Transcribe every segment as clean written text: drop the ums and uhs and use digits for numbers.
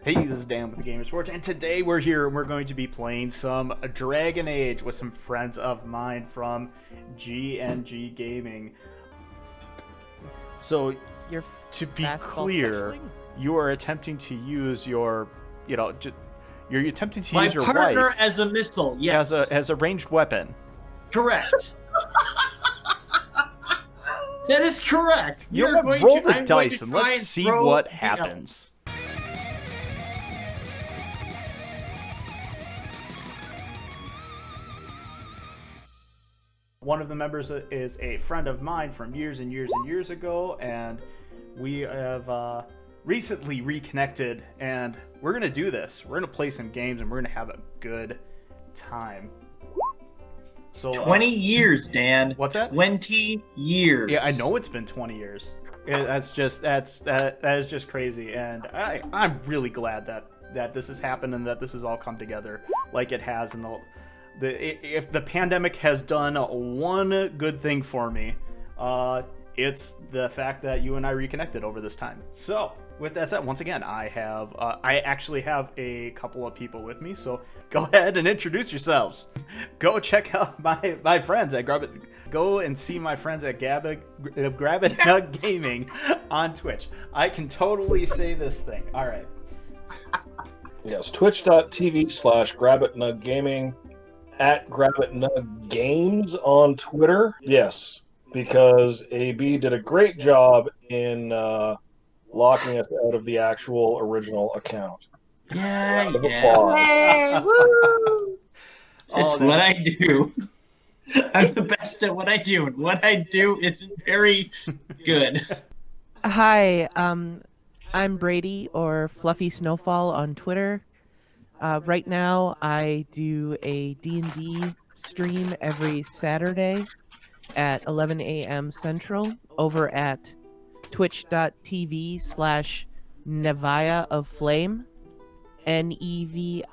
Hey, this is Dan with the Gamer Sports, and today we're here and we're going to be playing some Dragon Age with some friends of mine from G&G Gaming. So, You're to be clear, you are attempting to use your, you're attempting to use your partner wife as a missile, yes. as a ranged weapon. Correct. That is correct. You know what? Roll the dice and let's see what happens. One of the members is a friend of mine from years and years and years ago, and we have recently reconnected, and we're going to do this. We're going to play some games, and we're going to have a good time. So 20 years, Dan. What's that? 20 years. Yeah, I know it's been 20 years. That is just crazy, and I'm really glad that this has happened and that this has all come together like it has in if the pandemic has done one good thing for me, it's the fact that you and I reconnected over this time. So, with that said, once again, I actually have a couple of people with me, so go ahead and introduce yourselves. Go check out my friends at Go and see my friends at Grab It Nug Gaming on Twitch. I can totally say this thing. All right. Yes, twitch.tv/GrabItNugGaming, at GrabItNugGames on Twitter. Yes, because AB did a great job in locking us out of the actual original account. Yeah. Hey, woo! It's what I do. I'm the best at what I do, and what I do is very good. Hi, I'm Brady, or Fluffy Snowfall on Twitter. Right now, I do a D&D stream every Saturday at 11 a.m. Central over at twitch.tv/Neviah of Flame, NEVIAHOF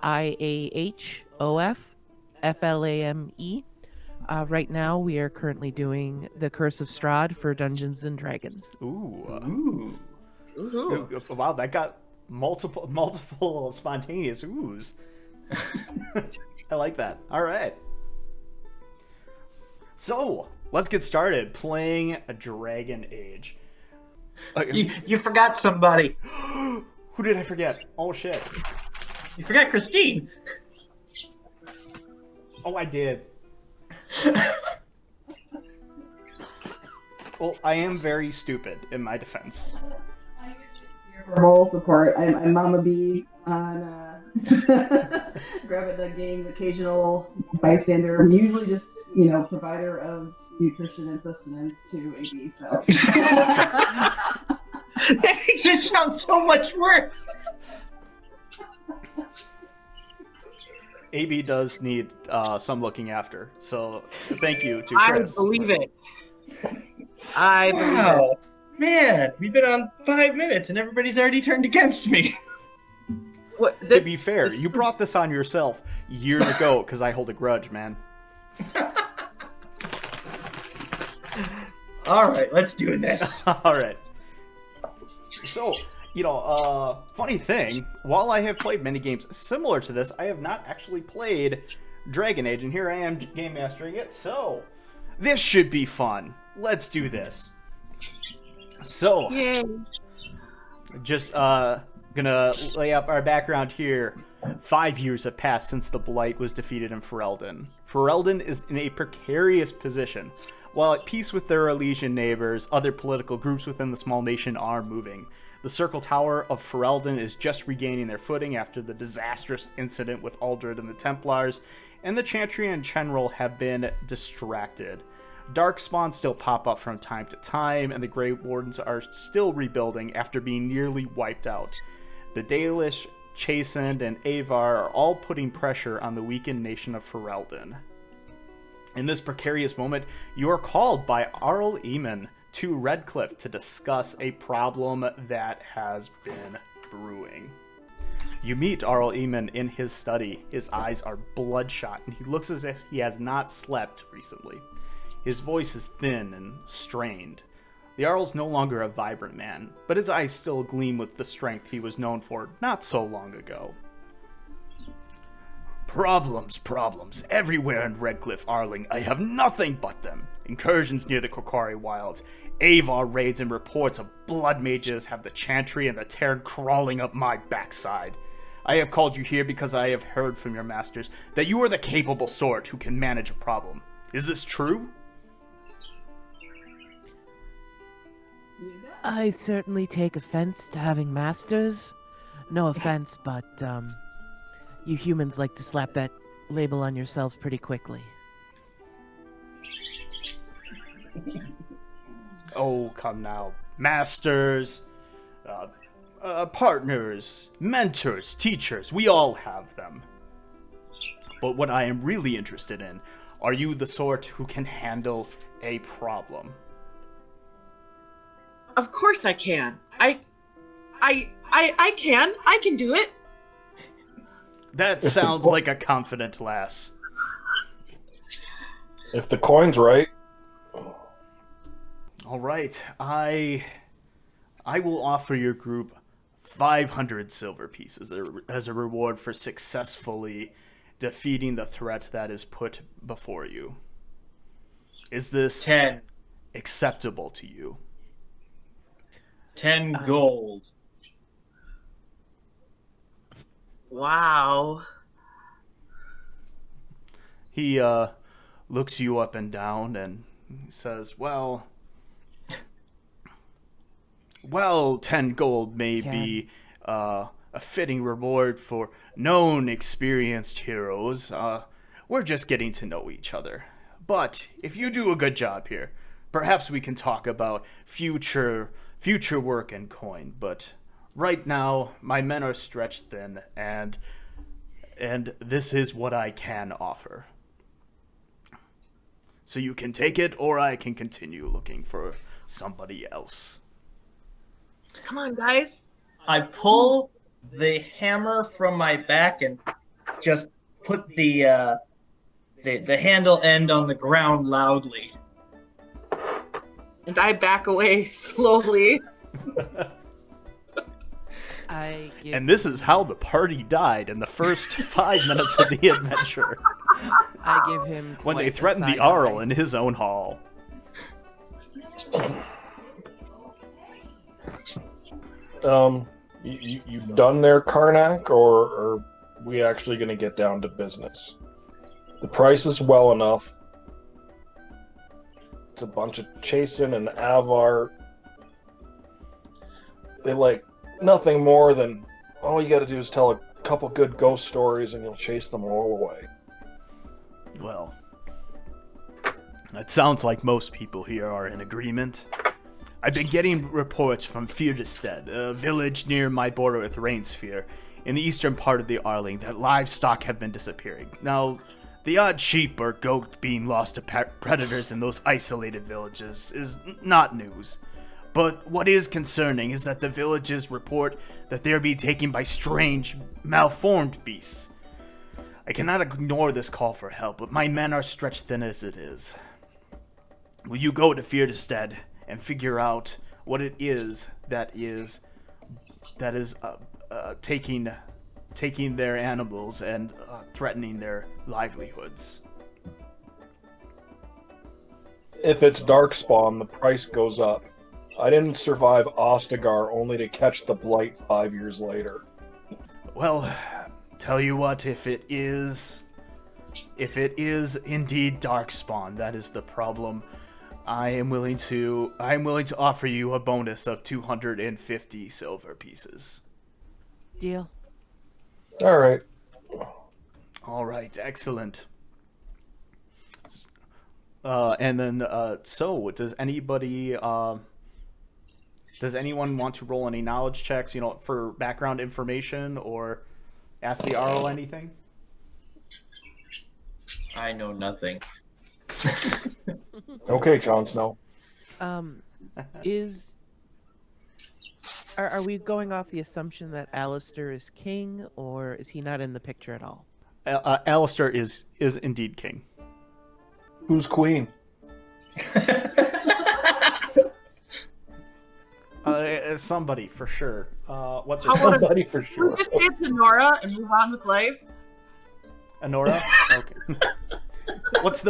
Right now, we are currently doing The Curse of Strahd for Dungeons and Dragons. Ooh. Wow, that got multiple spontaneous oohs. I like that. All right. So, let's get started playing a Dragon Age. You forgot somebody. Who did I forget? Oh, shit. You forgot Christine. Oh, I did. Well, I am very stupid in my defense. For moral support, I'm Mama B on Grab It Nug Games, occasional bystander. I'm usually just, provider of nutrition and sustenance to AB. So That makes it sound so much worse. AB does need some looking after, so thank you to Chris. I believe it. Wow. Man, we've been on 5 minutes and everybody's already turned against me. To be fair, you brought this on yourself years ago because I hold a grudge, man. All right, let's do this. All right. So, funny thing, while I have played many games similar to this, I have not actually played Dragon Age, and here I am game mastering it, so this should be fun. Let's do this. So, Yay. just gonna lay up our background here. 5 years have passed since the Blight was defeated in Ferelden. Ferelden is in a precarious position. While at peace with their Elysian neighbors, other political groups within the small nation are moving. The Circle Tower of Ferelden is just regaining their footing after the disastrous incident with Aldred and the Templars, and the Chantry in general have been distracted. Darkspawn still pop up from time to time, and the Grey Wardens are still rebuilding after being nearly wiped out. The Dalish, Chastened, and Avar are all putting pressure on the weakened nation of Ferelden. In this precarious moment, you are called by Arl Eamon to Redcliffe to discuss a problem that has been brewing. You meet Arl Eamon in his study. His eyes are bloodshot, and he looks as if he has not slept recently. His voice is thin and strained. The Jarl's no longer a vibrant man, but his eyes still gleam with the strength he was known for not so long ago. Problems, everywhere in Redcliffe, Arling. I have nothing but them. Incursions near the Kokari Wilds, Avar raids and reports of blood mages have the Chantry and the Terran crawling up my backside. I have called you here because I have heard from your masters that you are the capable sort who can manage a problem. Is this true? I certainly take offense to having masters. No offense, but, you humans like to slap that label on yourselves pretty quickly. Oh, come now. Masters, partners, mentors, teachers, we all have them. But what I am really interested in, are you the sort who can handle a problem? Of course I can. I can. I can do it. That sounds like a confident lass. If the coin's right. All right, I will offer your group 500 silver pieces as a reward for successfully defeating the threat that is put before you. Is this 10. acceptable to you? 10 gold. Wow. He looks you up and down and says, well, 10 gold may be a fitting reward for known, experienced heroes. We're just getting to know each other. But if you do a good job here, perhaps we can talk about future work and coin. But right now, my men are stretched thin, and this is what I can offer. So you can take it, or I can continue looking for somebody else. Come on, guys. I pull the hammer from my back and just put the handle end on the ground loudly. And I back away slowly. And this is how the party died in the first 5 minutes of the adventure. I give him When they quite threatened the side Arl eye. in his own hall. You done there, Karnak, or are we actually going to get down to business? The price is well enough. It's a bunch of Chasen and Avar. They like nothing more than all you got to do is tell a couple good ghost stories and you'll chase them all away. Well, it sounds like most people here are in agreement. I've been getting reports from Ferelden, a village near my border with Rainsphere, in the eastern part of the Arling, that livestock have been disappearing. Now, the odd sheep or goat being lost to predators in those isolated villages is not news. But what is concerning is that the villages report that they are being taken by strange, malformed beasts. I cannot ignore this call for help, but my men are stretched thin as it is. Will you go to Ferelden and figure out what it is that is taking their animals and threatening their livelihoods? If it's Darkspawn, the price goes up. I didn't survive Ostagar only to catch the Blight 5 years later. Well, tell you what, if it is indeed Darkspawn, that is the problem. I am willing to offer you a bonus of 250 silver pieces. Deal. All right. All right, excellent. And then, so does anyone want to roll any knowledge checks, for background information, or ask the RO anything? I know nothing. Okay, Jon Snow. Are we going off the assumption that Alistair is king, or is he not in the picture at all? Alistair is indeed king. Who's queen? Somebody for sure. What's her How about name? Somebody for Can sure. we just say it's Nora and move on with life? Honora? Okay. What's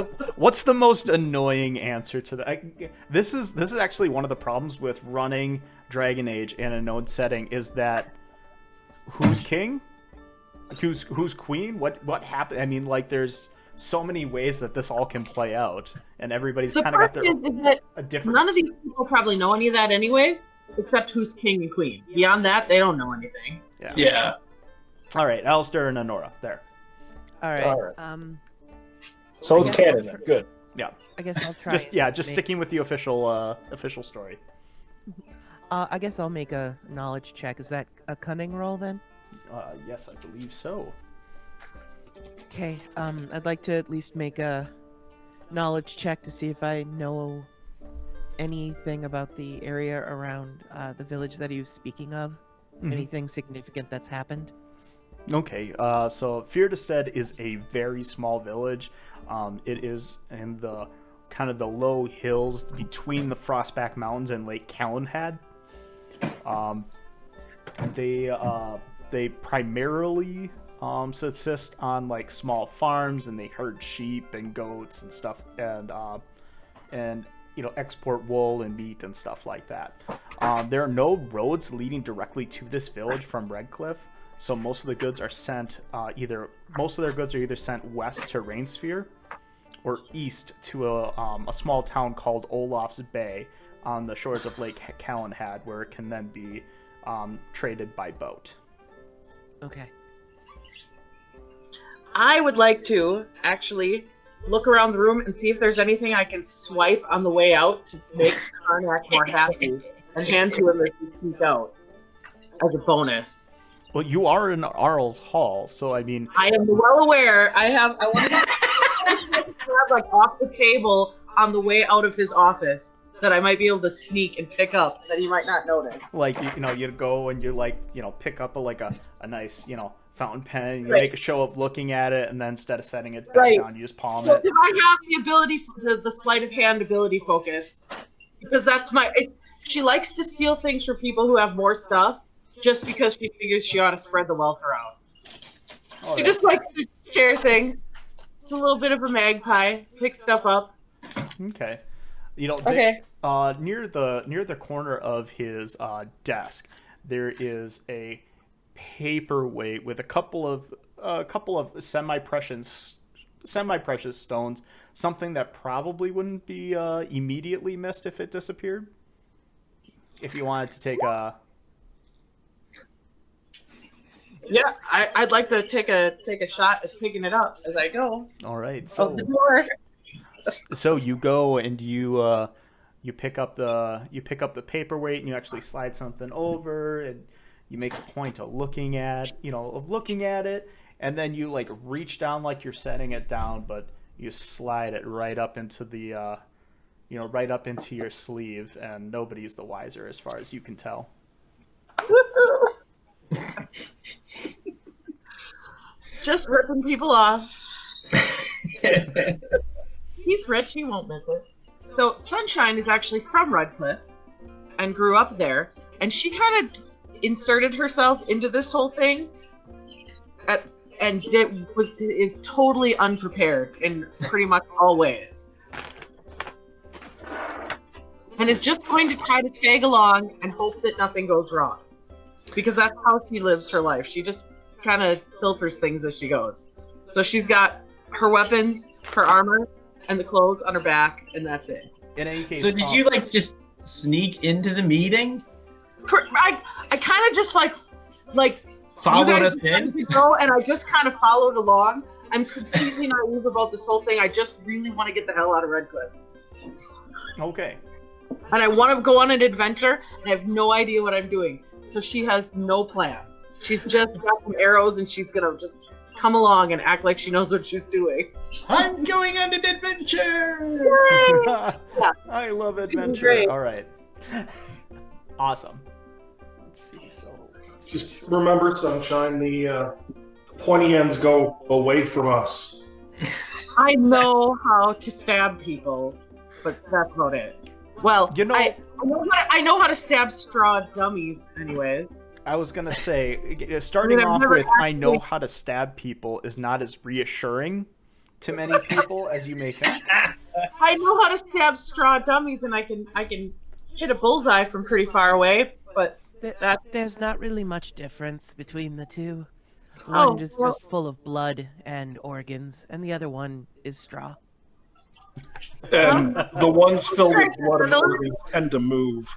the most annoying answer to that? This is actually one of the problems with running Dragon Age in a node setting is that who's king? Who's queen? What happened? I mean, like there's so many ways that this all can play out, and everybody's The kind of got part their is that a different. none of these people probably know any of that anyways, except who's king and queen. Beyond that, they don't know anything. Yeah. Yeah. All right, Alistair and Honora. There. All right. All right. So it's canon then. Good. Yeah. I guess I'll try. Just and make- sticking with the official story. I guess I'll make a knowledge check. Is that a cunning roll then? Yes, I believe so. Okay. I'd like to at least make a knowledge check to see if I know anything about the area around the village that he was speaking of. Mhm. Anything significant that's happened? Okay, so Fierderstead is a very small village. It is in the kind of the low hills between the Frostback Mountains and Lake Calenhad. They primarily subsist on like small farms, and they herd sheep and goats and stuff, and export wool and meat and stuff like that. There are no roads leading directly to this village from Redcliffe. So most of the goods are sent either sent west to Rainsphere or east to a small town called Olaf's Bay on the shores of Lake Calenhad, where it can then be traded by boat. Okay. I would like to actually look around the room and see if there's anything I can swipe on the way out to make Karnak more happy and hand to him as we sneak out as a bonus. Well, you are in Arl's Hall, so I mean, I am well aware. I want to have like off the table on the way out of his office that I might be able to sneak and pick up that he might not notice. like you go and you pick up a nice fountain pen, and you Right. make a show of looking at it, and then instead of setting it back Right. down, you just palm So it. I have the ability, the sleight of hand ability focus, because that's she likes to steal things from people who have more stuff, just because she figures she ought to spread the wealth around. All She right. just likes to share things. It's a little bit of a magpie, pick stuff up. Okay. Okay. Near the corner of his desk, there is a paperweight with a couple of semi-precious stones. Something that probably wouldn't be immediately missed if it disappeared. If you wanted to take a Yeah, I'd like to take a shot at picking it up as I go all right, out so the door. so you go and you pick up the paperweight, and you actually slide something over, and you make a point of looking at it, and then you like reach down like you're setting it down, but you slide it right up into the right up into your sleeve, and nobody's the wiser as far as you can tell. Just ripping people off. He's rich, he won't miss it. So Sunshine is actually from Redcliffe and grew up there, and she kind of inserted herself into this whole thing is totally unprepared in pretty much all ways. And is just going to try to tag along and hope that nothing goes wrong. Because that's how she lives her life. She just kind of filters things as she goes. So she's got her weapons, her armor, and the clothes on her back, and that's it. In any case, So did you just sneak into the meeting? I kind of just like Followed you guys us in? to go, and I just kind of followed along. I'm completely naive about this whole thing. I just really want to get the hell out of Redcliffe. Okay. And I want to go on an adventure, and I have no idea what I'm doing. So she has no plan. She's just got some arrows, and she's gonna just come along and act like she knows what she's doing. I'm going on an adventure! I love gonna be adventure. great. All right. Awesome. Let's see. So Just remember, Sunshine, the pointy ends go away from us. I know how to stab people, but that's about it. Well, You know- I know how to stab straw dummies, anyways. I was gonna say, starting I've off never with "I know actually- how to stab people" is not as reassuring to many people as you may think. I know how to stab straw dummies, and I can hit a bullseye from pretty far away. But There's not really much difference between the two. Oh, One is well- just full of blood and organs, and the other one is straw. And the ones filled with blood and organs tend to move.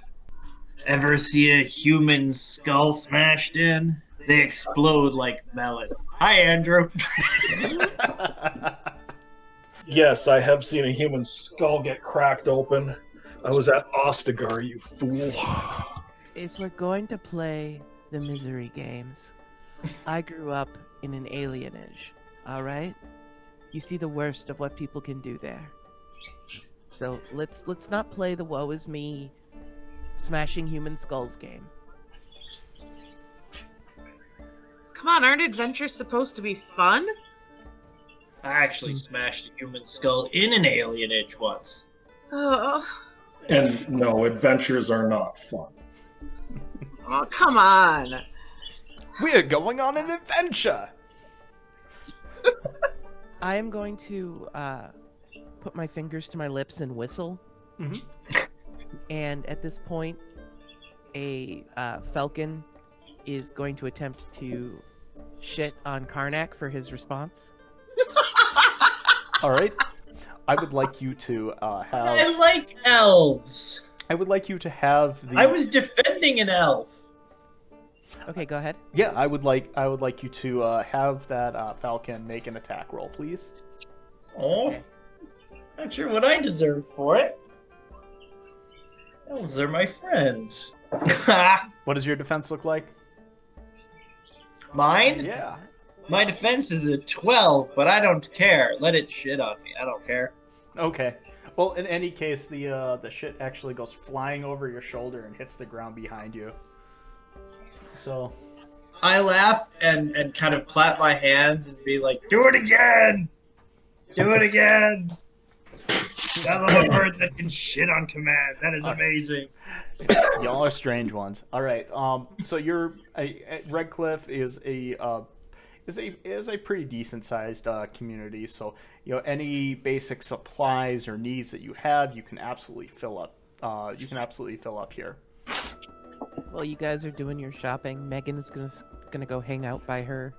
Ever see a human skull smashed in? They explode like melon. Hi, Andrew. Yes, I have seen a human skull get cracked open. I was at Ostagar, you fool. If we're going to play the misery games, I grew up in an alienage, alright? You see the worst of what people can do there. So let's not play the woe is me smashing human skulls game. come on, aren't adventures supposed to be fun? I actually smashed a human skull in an alienage once. Oh, And no, adventures are not fun. oh come on. We're going on an adventure. I am going to put my fingers to my lips and whistle. Mhm. And at this point, a falcon is going to attempt to shit on Karnak for his response. All right. I would like you to I have. like elves. I would like you to have the. I was defending an elf. Okay, go ahead. Yeah, I would like you to have that falcon make an attack roll, please. Oh, not sure what I deserve for it. Elves are my friends. What does your defense look like? Mine? Yeah. My defense is a 12, but I don't care. Let it shit on me. I don't care. Okay. Well, in any case, the shit actually goes flying over your shoulder and hits the ground behind you. So. I laugh and kind of clap my hands and be like, "Do it again! Do it again! I love a bird that can shit on command. That is amazing." Y'all are strange ones. All right. So Redcliffe is a pretty decent sized community. So any basic supplies or needs that you have, you can absolutely fill up. Here. While you guys are doing your shopping, Megan is gonna go hang out by her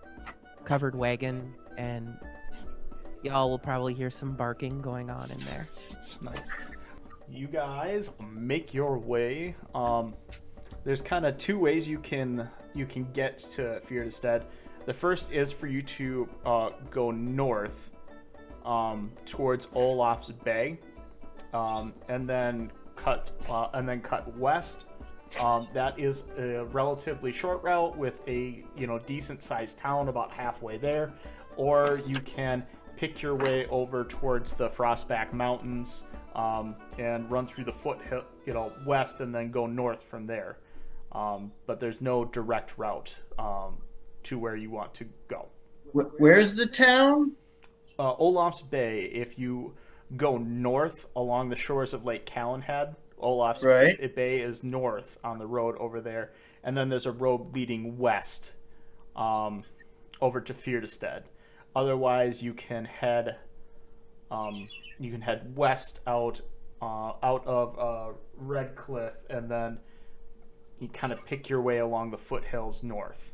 covered wagon, and y'all will probably hear some barking going on in there. Nice. You guys make your way. There's kind of two ways you can get to Ferelden. The first is for you to go north towards Olaf's Bay, and then cut west. That is a relatively short route with a decent sized town about halfway there, or you can pick your way over towards the Frostback Mountains and run through the foothill, west, and then go north from there. But there's no direct route to where you want to go. Where's the town? Olaf's Bay. If you go north along the shores of Lake Callanhead, Olaf's Bay is north on the road over there, and then there's a road leading west over to Ferelden. Otherwise, you can head west out of Redcliffe, and then you kind of pick your way along the foothills north.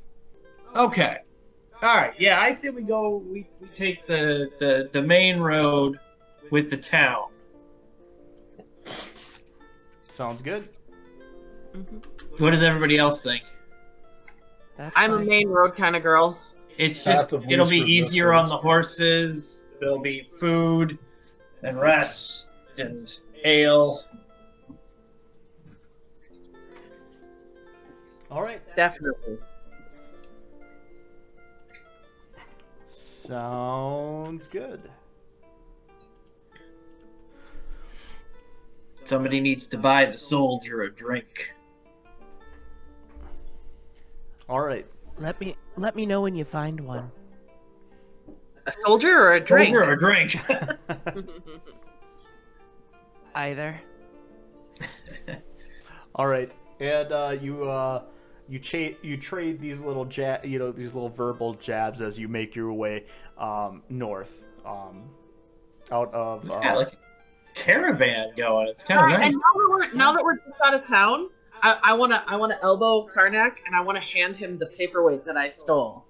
Okay. All right. Yeah, I say we take the main road with the town. Sounds good. What does everybody else think? That's I'm a fine. main road kind of girl. It's Path just of it'll least be easier on resistance. the horses. There'll be food and rest and ale. All right. Definitely. Sounds good. Somebody needs to buy the soldier a drink. All right. Let me know when you find one. A soldier or a drink? Soldier or a drink? Either. All right, and you trade these little these little verbal jabs as you make your way north, out of Yeah, like a caravan going. It's kind of Alright, nice. and now that we're just out of town, I wanna elbow Karnak and I wanna hand him the paperweight that I stole.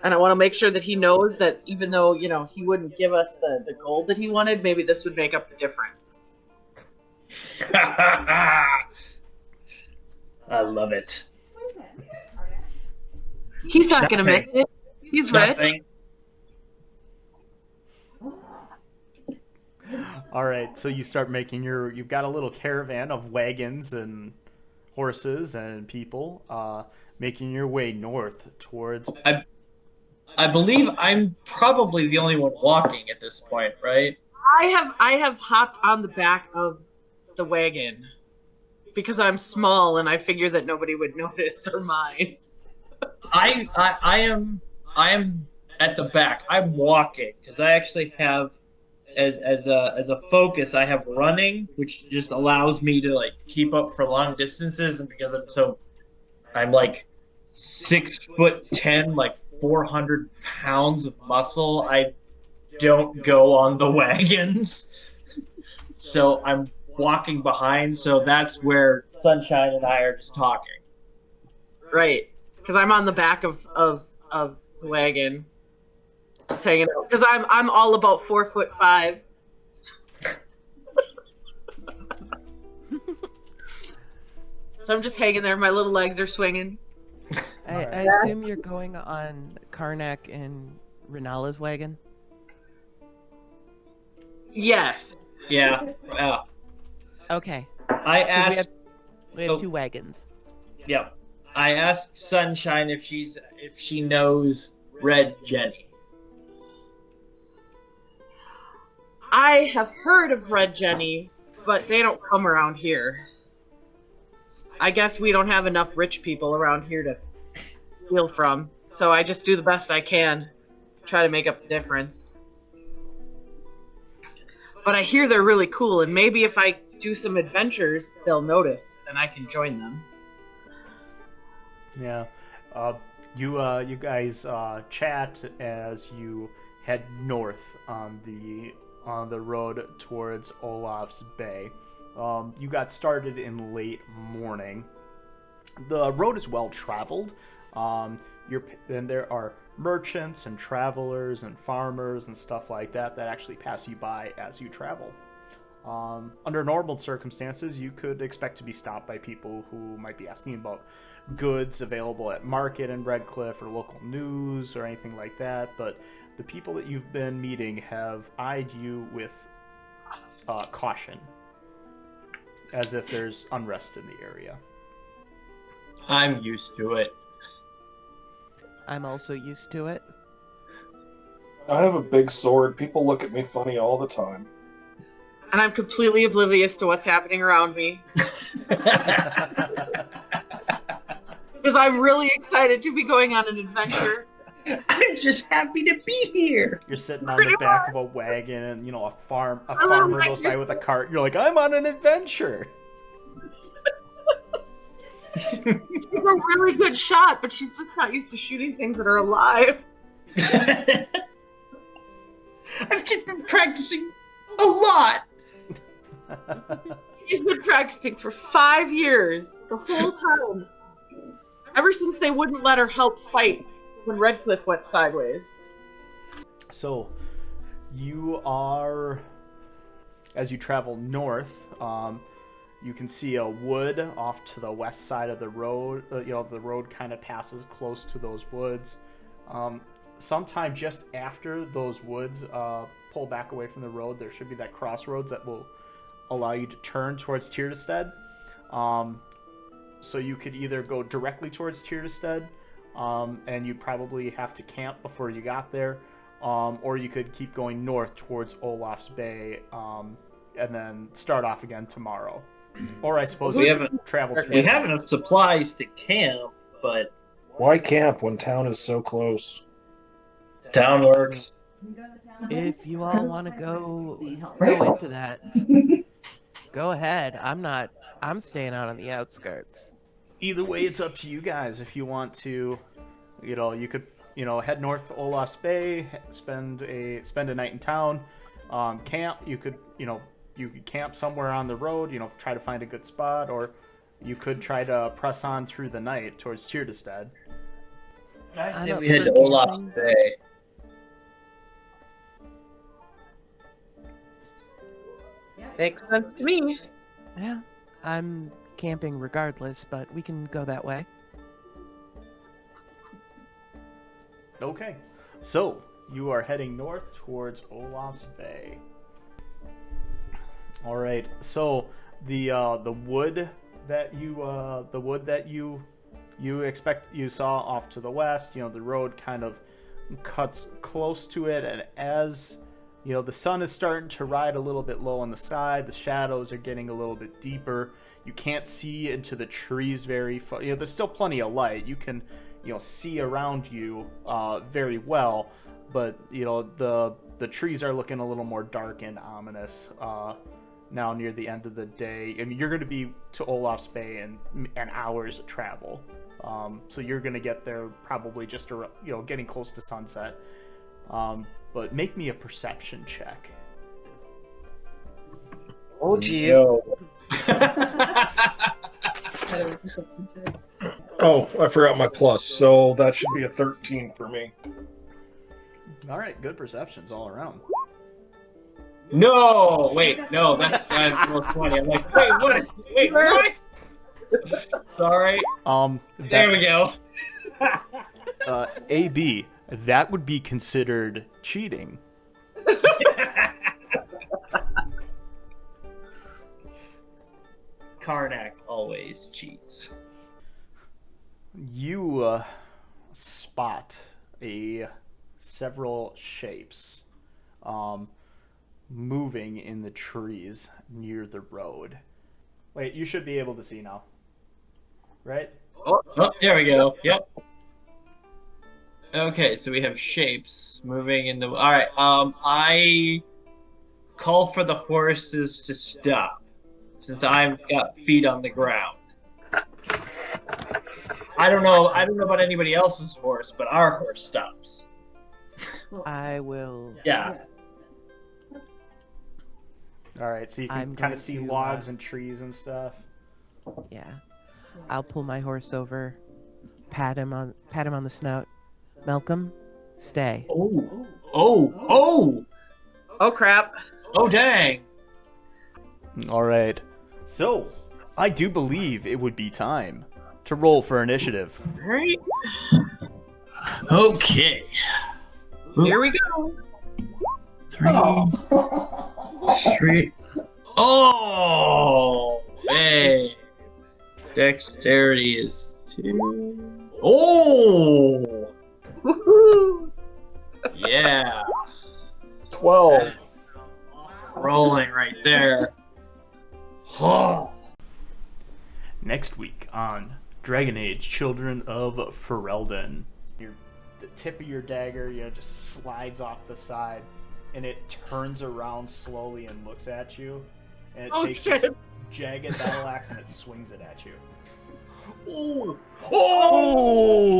And I want to make sure that he knows that even though, he wouldn't give us the gold that he wanted, maybe this would make up the difference. I love it. What is that? He's not going to miss it. He's rich. Nothing. All right, so you start making you've got a little caravan of wagons and horses and people, making your way north towards. I believe I'm probably the only one walking at this point, right? I have hopped on the back of the wagon because I'm small and I figure that nobody would notice or mind. I am at the back. I'm walking because I actually have as a focus. I have running, which just allows me to like keep up for long distances, and because I'm like 6'10", like 400 pounds of muscle. I don't go on the wagons, so I'm walking behind. So that's where Sunshine and I are just talking. Right. Because I'm on the back of the wagon. Just hanging out. Because I'm all about 4'5". So I'm just hanging there. My little legs are swinging. I assume you're going on Karnak and Renala's wagon? Yes. Yeah. Okay. I asked. We have two wagons. Yeah. I asked Sunshine if she knows Red Jenny. I have heard of Red Jenny, but they don't come around here. I guess we don't have enough rich people around here to steal from, so I just do the best I can, try to make up the difference. But I hear they're really cool, and maybe if I do some adventures, they'll notice, and I can join them. Yeah, you guys chat as you head north on the road towards Olaf's Bay. You got started in late morning. The road is well traveled. And there are merchants and travelers and farmers and stuff like that actually pass you by as you travel. Under normal circumstances, you could expect to be stopped by people who might be asking about goods available at market in Redcliffe or local news or anything like that, but the people that you've been meeting have eyed you with caution, as if there's unrest in the area. I'm used to it. I'm also used to it. I have a big sword. People look at me funny all the time. And I'm completely oblivious to what's happening around me. Because I'm really excited to be going on an adventure. I'm just happy to be here. You're sitting on the back of a wagon, and a farmer goes by with a cart. You're like, I'm on an adventure. She's a really good shot, but she's just not used to shooting things that are alive. I've just been practicing a lot. She's been practicing for 5 years, the whole time. Ever since they wouldn't let her help fight when Redcliffe went sideways. So, you are, as you travel north, you can see a wood off to the west side of the road. The road kind of passes close to those woods. Sometime just after those woods pull back away from the road, there should be that crossroads that will allow you to turn towards Tyrtestead. So you could either go directly towards Tyrtestead, and you'd probably have to camp before you got there, or you could keep going north towards Olaf's Bay, and then start off again tomorrow. Or I suppose We you haven't- could travel to We have enough supplies to camp, but Why camp when town is so close? town works. If you all want to go Be helpful. into that, Go ahead. I'm staying out on the outskirts. Either way, it's up to you guys. If you want to, you could, head north to Olaf's Bay, spend a night in town, camp. You could camp somewhere on the road. Try to find a good spot, or you could try to press on through the night towards Tyrtestead. I say up we head for to Olaf's camping. Bay. Makes sense to me. Yeah, I'm camping regardless, but we can go that way. Okay, so you are heading north towards Olaf's Bay. All right, so the wood that you saw off to the west, the road kind of cuts close to it, and as the sun is starting to ride a little bit low on the side, the shadows are getting a little bit deeper. You can't see into the trees very far. There's still plenty of light. You can see around you very well, but the trees are looking a little more dark and ominous now near the end of the day. I mean, you're going to be to Olaf's Bay in an hour's travel, so you're going to get there probably just getting close to sunset. But make me a perception check. Oh, geez. Yo. Oh, I forgot my plus, so that should be a 13 for me. All right, good perceptions all around. No, wait, no, that's 20. I'm like, wait, what? Wait, what? Sorry. There we go. AB, that would be considered cheating. Karnak always cheats. You spot several shapes moving in the trees near the road. Wait, you should be able to see now, right? Oh, there we go. Yep. Okay, so we have shapes moving in the. All right. I call for the horses to stop, since I've got feet on the ground. I don't know about anybody else's horse, but our horse stops. I will. Yeah. Yes. All right, so you can I'm kind of going see to, logs and trees and stuff. Yeah. I'll pull my horse over, pat him on the snout. Malcolm, stay. Oh, Oh, crap. oh, dang. All right, so I do believe it would be time to roll for initiative. Right. Okay. Here we go. 3. Oh, hey. Dexterity is 2. Oh, Woohoo! yeah. 12. Rolling right there. Oh. Next week on Dragon Age: Children of Ferelden, the tip of your dagger, just slides off the side, and it turns around slowly and looks at you, and it takes its jagged battle axe and it swings it at you. Oh! Oh!